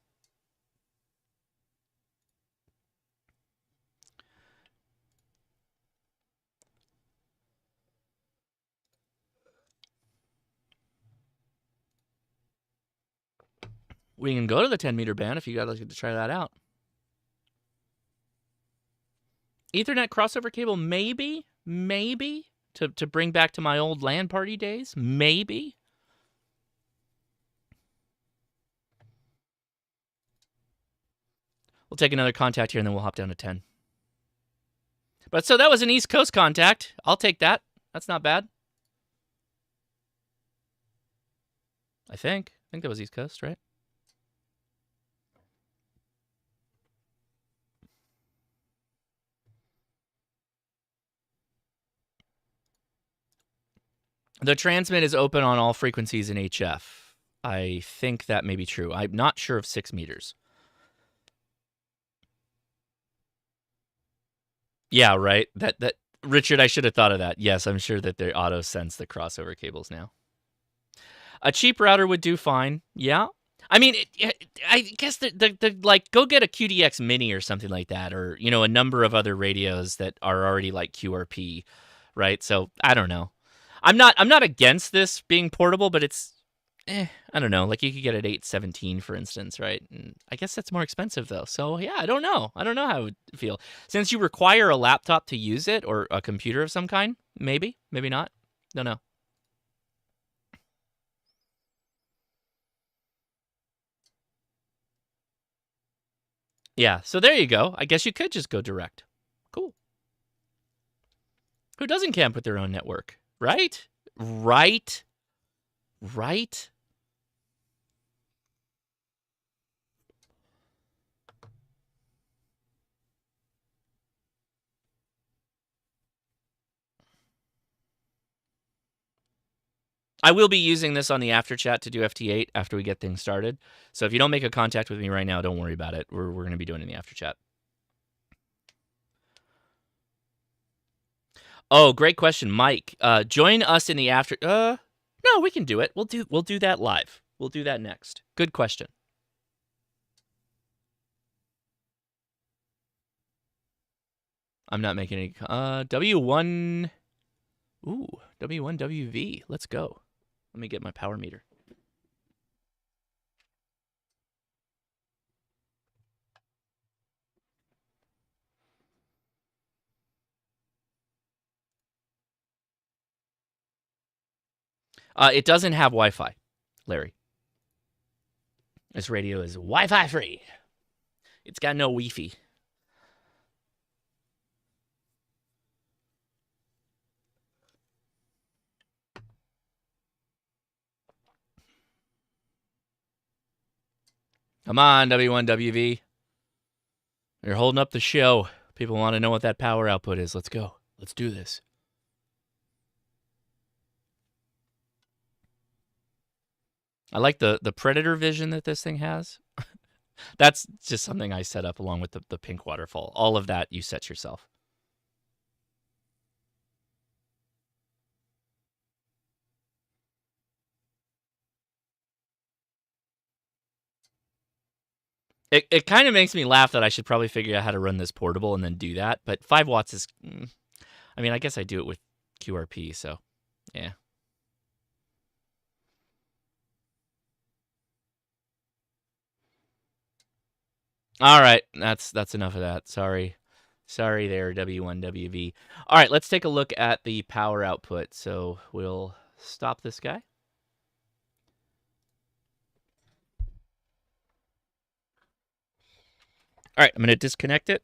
We can go to the 10-meter band if you guys like to try that out. Ethernet crossover cable, maybe, to bring back to my old LAN party days, maybe. We'll take another contact here, and then we'll hop down to 10. But so that was an East Coast contact. I'll take that. That's not bad. I think that was East Coast, right? The transmit is open on all frequencies in HF. I think that may be true. I'm not sure of 6 meters. Yeah, right. That Richard, I should have thought of that. Yes, I'm sure that they auto sense the crossover cables now. A cheap router would do fine. Yeah. I mean, I guess the like go get a QDX Mini or something like that, or a number of other radios that are already like QRP, right? So I don't know. I'm not against this being portable, but it's I don't know. Like you could get it 817, for instance, right? And I guess that's more expensive though. So yeah, I don't know. I don't know how it would feel. Since you require a laptop to use it or a computer of some kind, maybe not. Don't know. Yeah, so there you go. I guess you could just go direct. Cool. Who doesn't camp with their own network, right? Right? I will be using this on the after chat to do FT8 after we get things started. So if you don't make a contact with me right now, don't worry about it. We're going to be doing it in the after chat. Oh, great question, Mike. Join us in the after. No, we can do it. We'll do that live. We'll do that next. Good question. I'm not making any. W1. Ooh, W1WV. Let's go. Let me get my power meter. It doesn't have Wi-Fi, Larry. This radio is Wi-Fi free. It's got no Wi-Fi. Come on, W1WV. You're holding up the show. People want to know what that power output is. Let's go. Let's do this. I like the predator vision that this thing has. That's just something I set up along with the pink waterfall. All of that you set yourself. It kind of makes me laugh that I should probably figure out how to run this portable and then do that. But 5 watts is... I mean, I guess I do it with QRP, so yeah. All right, that's enough of that. Sorry there, W1WV. All right, let's take a look at the power output. So we'll stop this guy. All right, I'm going to disconnect it.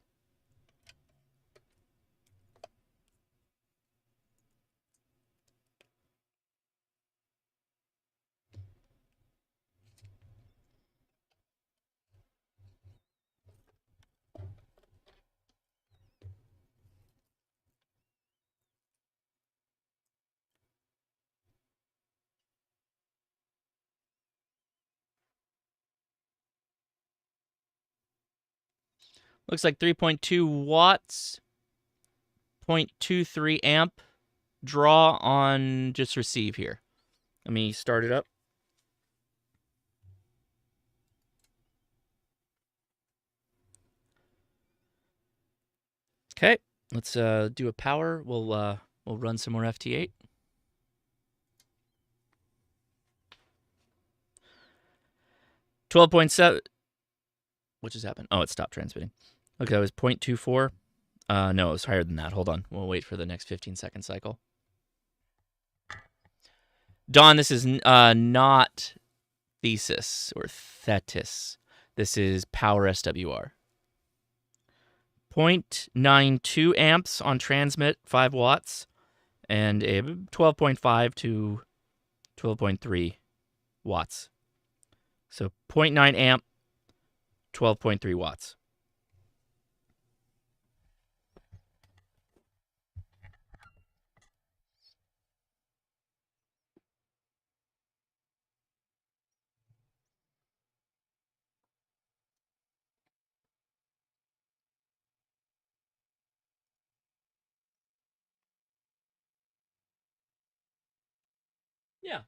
Looks like 3.2 watts, 0.23 amp draw on just receive here. Let me start it up. Okay, let's do a power. We'll run some more FT8. $12.7. What just happened? Oh, it stopped transmitting. Okay, it was 0.24. No, it was higher than that. Hold on. We'll wait for the next 15-second cycle. Don, this is not thesis or thetis. This is power SWR. 0.92 amps on transmit, 5 watts, and a 12.5 to 12.3 watts. So 0.9 amp, 12.3 watts. Yeah.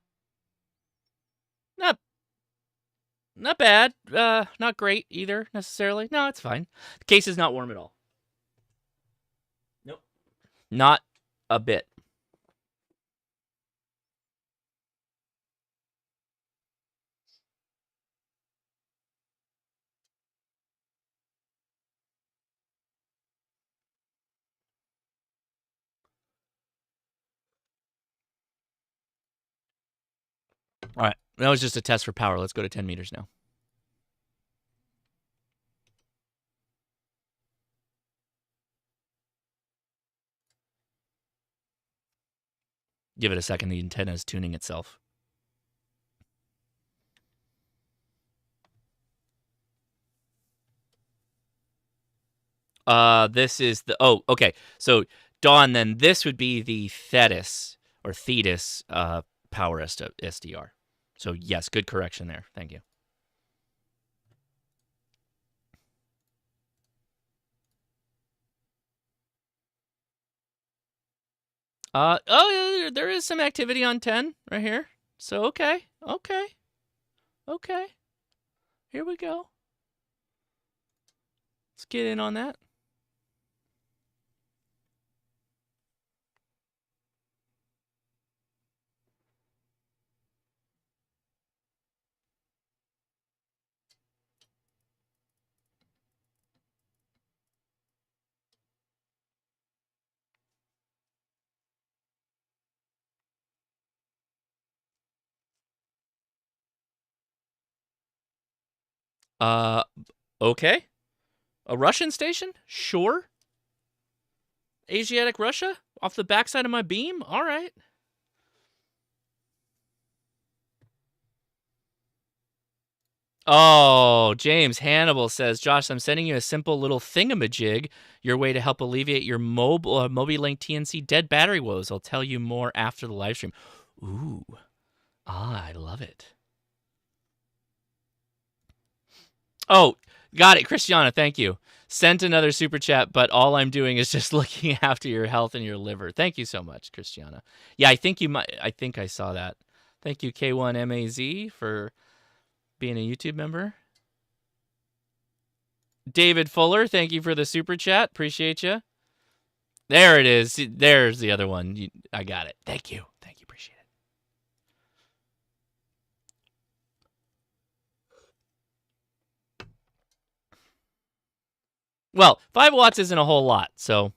Not bad. Not great either, necessarily. No, it's fine. The case is not warm at all. Nope. Not a bit. All right. That was just a test for power. Let's go to 10 meters now. Give it a second. The antenna is tuning itself. This is the... Oh, okay. So, Dawn, then this would be the Thetis power SDR. So, yes, good correction there. Thank you. Oh, there is some activity on 10 right here. So, okay. Here we go. Let's get in on that. Okay. A Russian station? Sure. Asiatic Russia? Off the backside of my beam? All right. Oh, James Hannibal says, Josh, I'm sending you a simple little thingamajig your way to help alleviate your MobiLink TNC dead battery woes. I'll tell you more after the live stream. Ooh. I love it. Oh, got it, Christiana. Thank you. Sent another super chat, but all I'm doing is just looking after your health and your liver. Thank you so much, Christiana. Yeah, I think I saw that. Thank you, K1MAZ, for being a YouTube member. David Fuller, thank you for the super chat. Appreciate you. There it is. There's the other one. I got it. Thank you. Appreciate it. Well, 5 watts isn't a whole lot, so.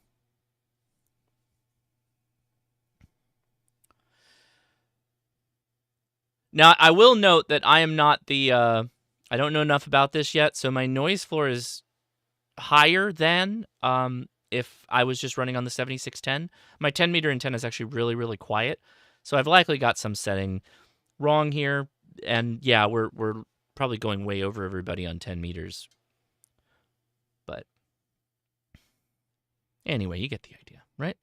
Now, I will note that I am not the, I don't know enough about this yet, so my noise floor is higher than if I was just running on the 7610. My 10-meter antenna is actually really, really quiet, so I've likely got some setting wrong here, and yeah, we're probably going way over everybody on 10 meters. But anyway, you get the idea, right?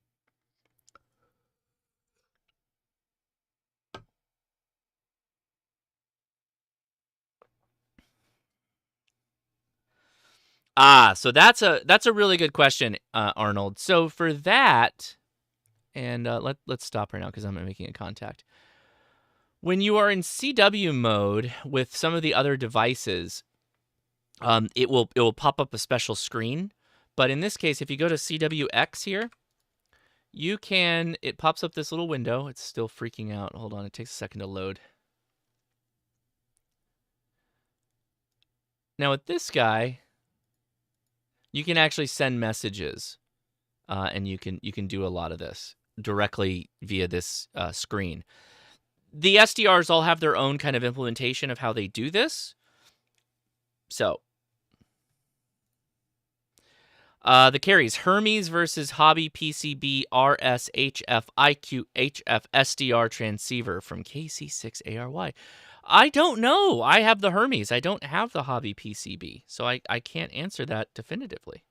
So that's a really good question, Arnold. So for that, and let's stop right now because I'm making a contact. When you are in CW mode with some of the other devices, it will pop up a special screen. But in this case, if you go to CWX here, it pops up this little window. It's still freaking out. Hold on, it takes a second to load. Now with this guy, you can actually send messages, and you can do a lot of this directly via this screen. The SDRs all have their own kind of implementation of how they do this. So, The carries Hermes versus Hobby PCB RS HF IQ HF SDR transceiver from KC6ARY. I don't know. I have the Hermes. I don't have the Hobby PCB, so I can't answer that definitively.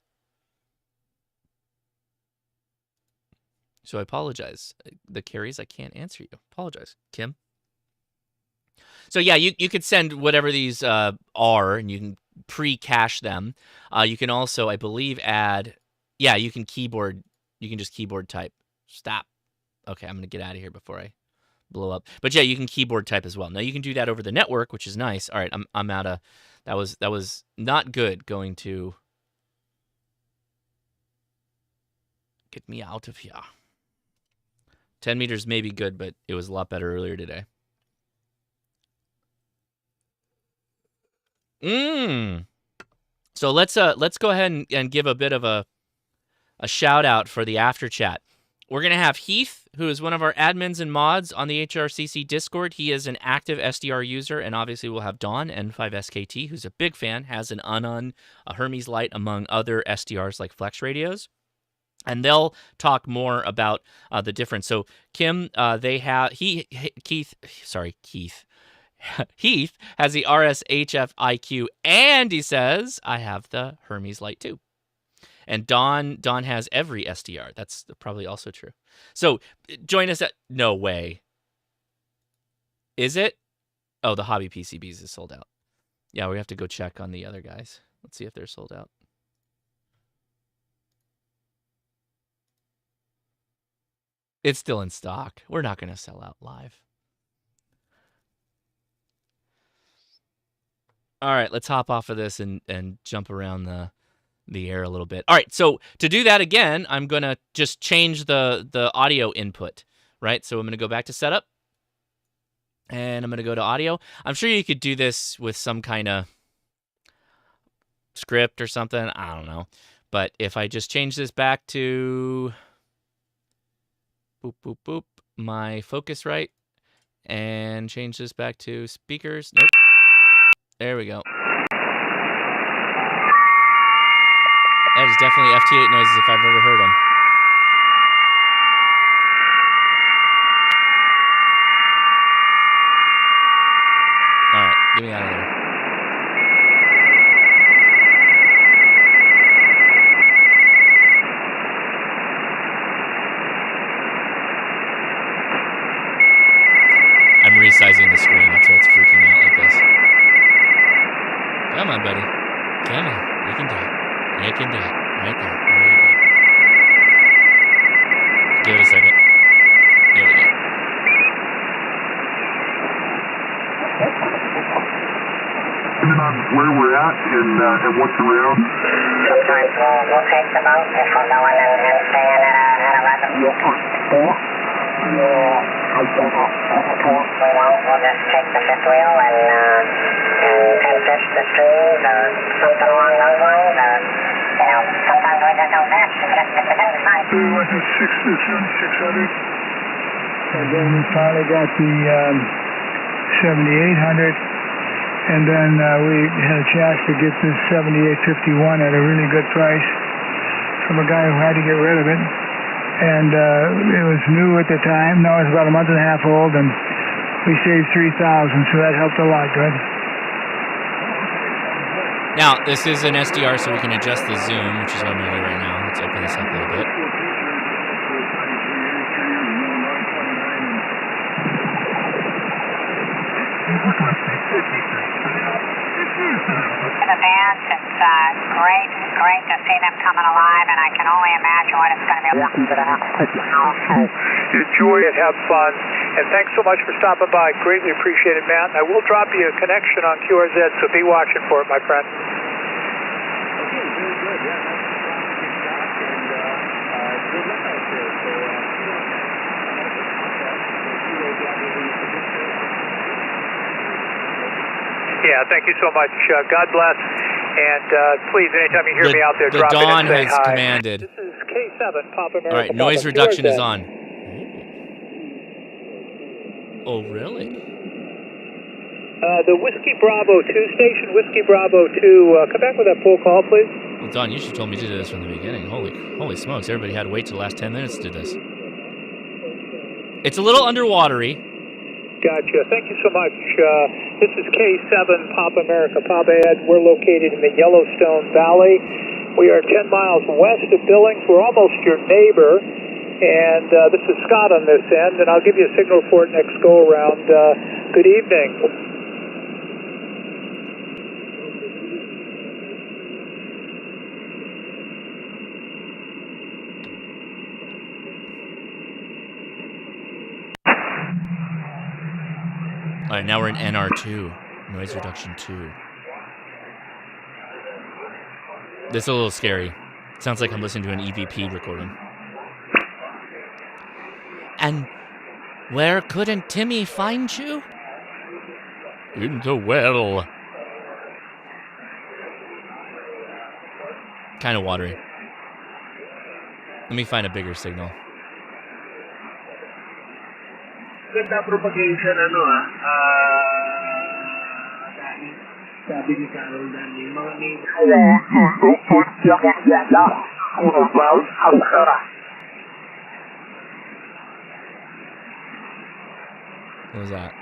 So I apologize. The carries, I can't answer you. Apologize, Kim. So yeah, you could send whatever these are, and you can pre-cache them. You can also, I believe, add. Yeah, you can keyboard. You can just keyboard type. Stop. Okay, I'm gonna get out of here before I blow up. But yeah, you can keyboard type as well. Now you can do that over the network, which is nice. All right, I'm out of. That was not good. Going to get me out of here. 10 meters may be good, but it was a lot better earlier today. So let's go ahead and give a bit of a shout out for the after chat. We're gonna have Heath, who is one of our admins and mods on the HRCC Discord. He is an active SDR user, and obviously we'll have Dawn N5SKT, who's a big fan, has an Unknown, a Hermes Lite, among other SDRs like Flex radios. And they'll talk more about the difference. So Kim, Keith has the RSHF IQ, and he says, I have the Hermes Lite too. And Don has every SDR. That's probably also true. So join us at... No way. Is it? Oh, the Hobby PCBs is sold out. Yeah, we have to go check on the other guys. Let's see if they're sold out. It's still in stock. We're not going to sell out live. All right, let's hop off of this and jump around the air a little bit. All right, so to do that again, I'm going to just change the audio input, right? So I'm going to go back to setup, and I'm going to go to audio. I'm sure you could do this with some kind of script or something. I don't know. But if I just change this back to... boop, boop, boop, my Focusrite, and change this back to speakers. Nope. There we go. That is definitely FT8 noises if I've ever heard them. All right, get me out of there. I'm resizing the screen. That's why it's freaking out like this. Come on, buddy. Come on. You can do it. You can do it. Right there. There you go. Give it a second. There we go. Depending on where we're at and what's around. Sometimes we'll take the boat if we're going and staying at 11. We'll just take the fifth wheel and fish the streams or something along those lines. Sometimes we just go fast to get to the finish line. We went to 600. And then we finally got the 7800. And then we had a chance to get this 7851 at a really good price from a guy who had to get rid of it. And it was new at the time. Now it's about a month and a half old, and we saved $3,000, so that helped a lot. Good. Now, this is an SDR, so we can adjust the zoom, which is what I'm doing right now. Let's open this up a little bit. To the band, it's great to see them coming alive, and I can only imagine what it's going to be like. Enjoy it, have fun, and thanks so much for stopping by. Greatly appreciate it, Matt. I will drop you a connection on QRZ, so be watching for it, my friend. Okay, very good. Yeah, that's good luck out there. Yeah, thank you so much. God bless. And please, anytime you hear me out there, drop in and say has hi. commanded. This is K7, Papa America. All right, noise reduction is on. Oh, really? The Whiskey Bravo 2 station, Whiskey Bravo 2, come back with that full call, please. Well, Don, you should have told me to do this from the beginning. Holy smokes, everybody had to wait till the last 10 minutes to do this. It's a little underwatery. Gotcha. Thank you so much. This is K7 Papa America, Papa Ed. We're located in the Yellowstone Valley. We are 10 miles west of Billings. We're almost your neighbor. And this is Scott on this end, and I'll give you a signal for it next go-around. Good evening. All right, now we're in NR2, noise reduction 2. This is a little scary. Sounds like I'm listening to an EVP recording. And where couldn't Timmy find you? In the well. Kind of watery. Let me find a bigger signal. Ganda propagation, sabi ni Carol Danny, mga neighbors. What was that? I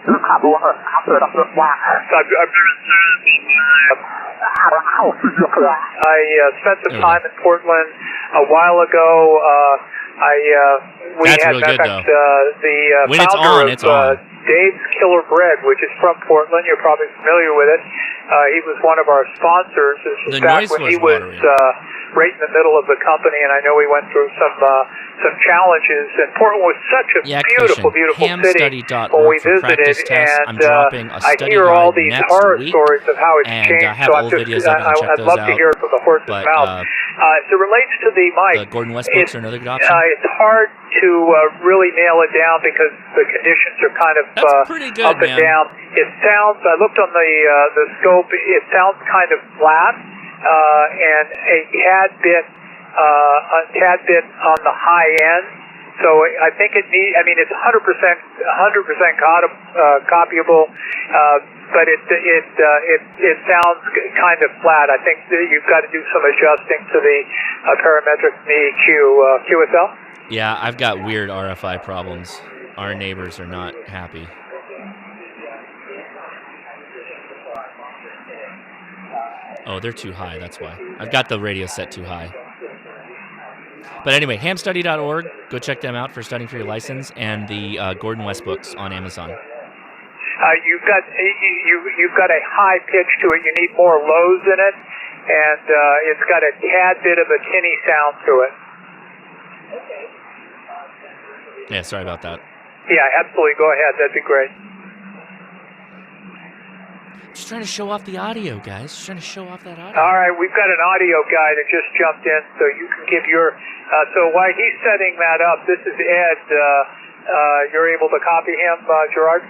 spent some time in Portland a while ago. We That's had really good, met the when it's founder on, of it's on. Dave's Killer Bread, which is from Portland. You're probably familiar with it. He was one of our sponsors. This was back when he was right in the middle of the company, and I know we went through some challenges. And Portland was such a beautiful city when we visited. And I hear all these horror stories of how it's changed. I have old videos of it, and check I'd those love to out. hear it from the horse's mouth. As it relates to the mic, The Gordon West books are another good option. it's hard to really nail it down because the conditions are kind of pretty good, up and down. It sounds, I looked on the scope, it sounds kind of flat and a tad bit on the high end. So I think it's 100% copyable, but it sounds kind of flat. I think you've got to do some adjusting to the parametric EQ. QSL? Yeah, I've got weird RFI problems. Our neighbors are not happy. Oh, they're too high, that's why. I've got the radio set too high. But anyway, hamstudy.org, go check them out for studying for your license, and the Gordon West books on Amazon. You've got a high pitch to it. You need more lows in it, and it's got a tad bit of a tinny sound to it. Yeah, sorry about that. Yeah, absolutely. Go ahead. That'd be great. Just trying to show off the audio, guys. Just trying to show off that audio. All right, we've got an audio guy that just jumped in, so you can give your... so while he's setting that up, this is Ed. You're able to copy him, Gerard?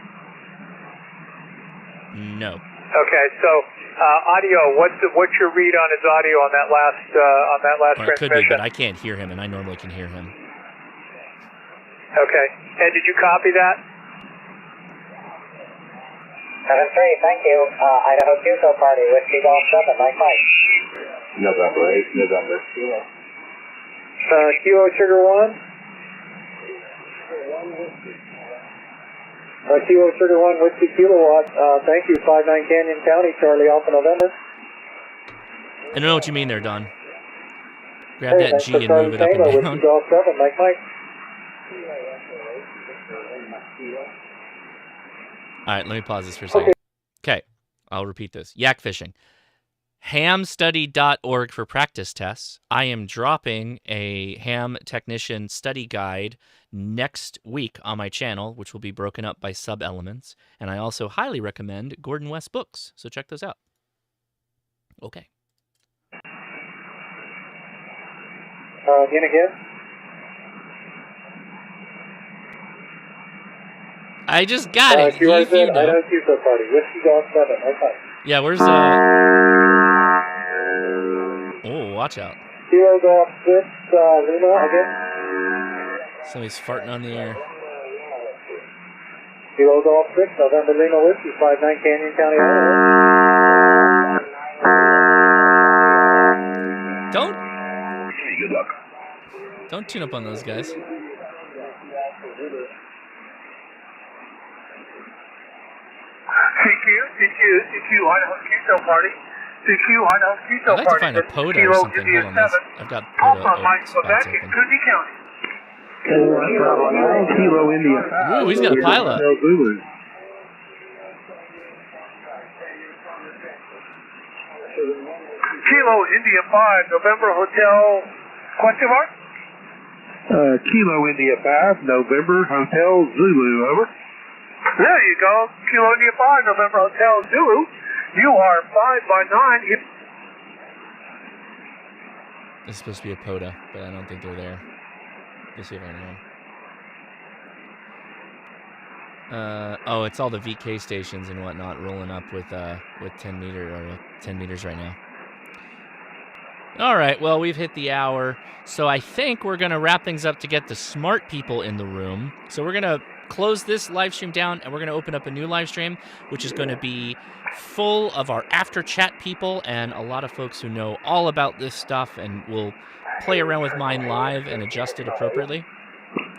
No. Okay, so audio. What's your read on his audio on that last Well, it transmission? could be, but I can't hear him, and I normally can hear him. Okay. Ed, did you copy that? 7-3, thank you. Idaho Q-So Party, Whiskey Golf 7, Mike Mike. November 8, November. Kilo Sugar 1. Kilo Sugar 1, Whiskey Kilowatt. Thank you, 59 Canyon County, Charlie Alpha November. I don't know what you mean there, Don. Grab that G and move it up and Whiskey down. Golf 7, Mike Mike. All right, let me pause this for a second. Okay, I'll repeat this. Yak fishing. Hamstudy.org for practice tests. I am dropping a ham technician study guide next week on my channel, which will be broken up by sub-elements. And I also highly recommend Gordon West books, so check those out. Okay. Again? I just got it. QRZ, If you know. Idaho Q-So Party, Whiskey Golf 7, okay. Yeah, where's Oh, watch out. Kilo Golf 6, Lima, again. Somebody's farting on the air. Kilo Golf 6, November Lima Whiskey, 59 Canyon County, Idaho. Good luck. Don't tune up on those guys. CQ, Idaho Q-Cell Party. CQ, Idaho Q-Cell I'd like to find a POTA or something. Hold on, I've got POTA spots open. Coogee County. Kilo India. Ooh, he's got a pilot. Kilo India 5, November Hotel, question mark? Kilo India 5, November Hotel Zulu, over. There you go. Kilo India 5, November Hotel Zulu. You are 5 by 9. This is supposed to be a POTA, but I don't think they're there. Let's see if I know. Oh, it's all the VK stations and whatnot rolling up with 10 meters right now. All right, well, we've hit the hour, so I think we're going to wrap things up to get the smart people in the room. So we're going to close this live stream down, and we're going to open up a new live stream, which is going to be full of our after chat people and a lot of folks who know all about this stuff and will play around with mine live and adjust it appropriately.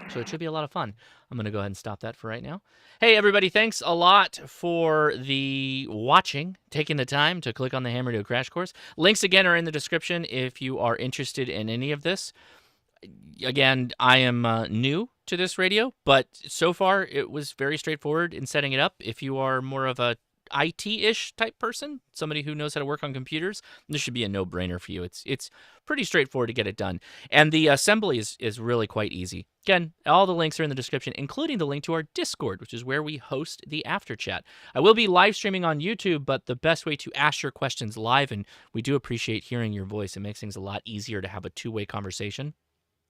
So it should be a lot of fun. I'm going to go ahead and stop that for right now. Hey, everybody, thanks a lot for the watching, taking the time to click on the Ham Radio Crash Course. Links, again, are in the description if you are interested in any of this. Again, I am new to this radio, but so far it was very straightforward in setting it up. If you are more of a IT-ish type person, somebody who knows how to work on computers, this should be a no-brainer for you. It's pretty straightforward to get it done. And the assembly is really quite easy. Again, all the links are in the description, including the link to our Discord, which is where we host the after chat. I will be live streaming on YouTube, but the best way to ask your questions live, and we do appreciate hearing your voice. It makes things a lot easier to have a two-way conversation.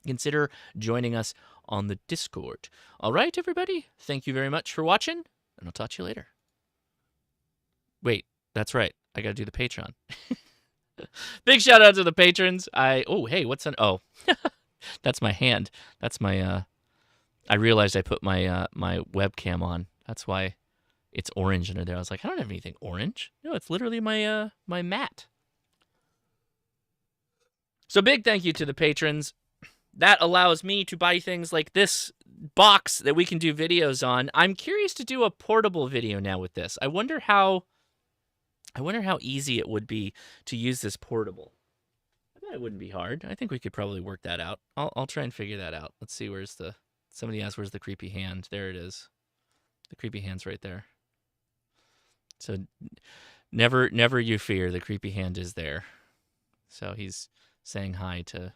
Consider joining us on the Discord. All right, everybody, thank you very much for watching, and I'll talk to you later. Wait, that's right. I got to do the Patreon. Big shout out to the patrons. Oh, hey, what's an... Oh, that's my hand. That's my... I realized I put my my webcam on. That's why it's orange under there. I was like, I don't have anything orange. No, it's literally my my mat. So big thank you to the patrons. That allows me to buy things like this box that we can do videos on. I'm curious to do a portable video now with this. I wonder how easy it would be to use this portable. I bet it wouldn't be hard. I think we could probably work that out. I'll try and figure that out. Let's see, where's the... Somebody asked, where's the creepy hand? There it is. The creepy hand's right there. So never you fear, the creepy hand is there. So he's saying hi to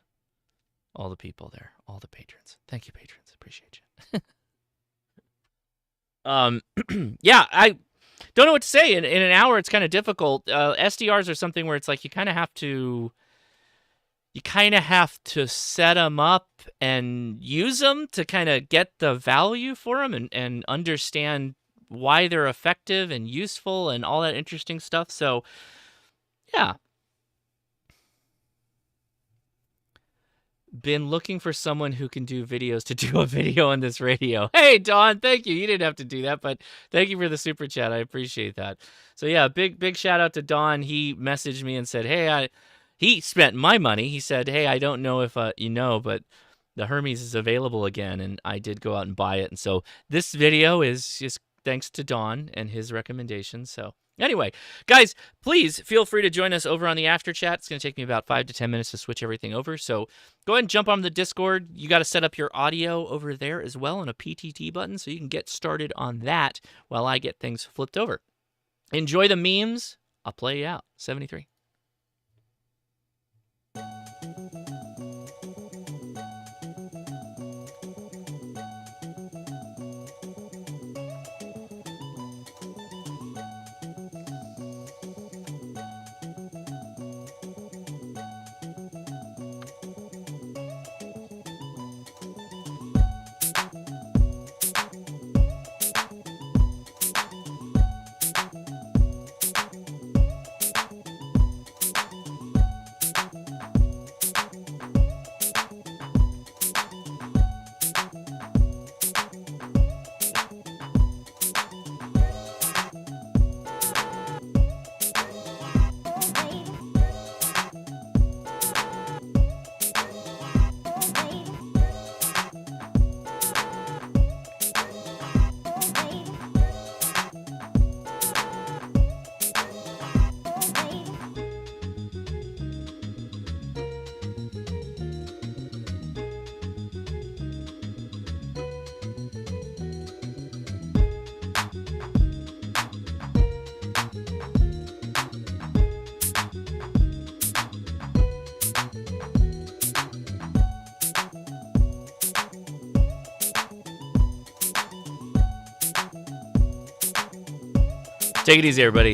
all the people there, all the patrons. Thank you, patrons. Appreciate you. Yeah, I don't know what to say. In an hour, it's kind of difficult. SDRs are something where it's like you kind of have to set them up and use them to kind of get the value for them and understand why they're effective and useful and all that interesting stuff. So, yeah. Been looking for someone who can do videos to do a video on this radio. Hey, Don, thank you. You didn't have to do that, but thank you for the super chat. I appreciate that. So, yeah, big shout out to Don. He messaged me and said, hey, he spent my money. He said, hey, I don't know if you know, but the Hermes is available again, and I did go out and buy it. And so this video is just thanks to Don and his recommendations. So anyway, guys, please feel free to join us over on the after chat. It's going to take me about 5 to 10 minutes to switch everything over. So go ahead and jump on the Discord. You got to set up your audio over there as well on a PTT button so you can get started on that while I get things flipped over. Enjoy the memes. I'll play you out. 73. Take it easy, everybody.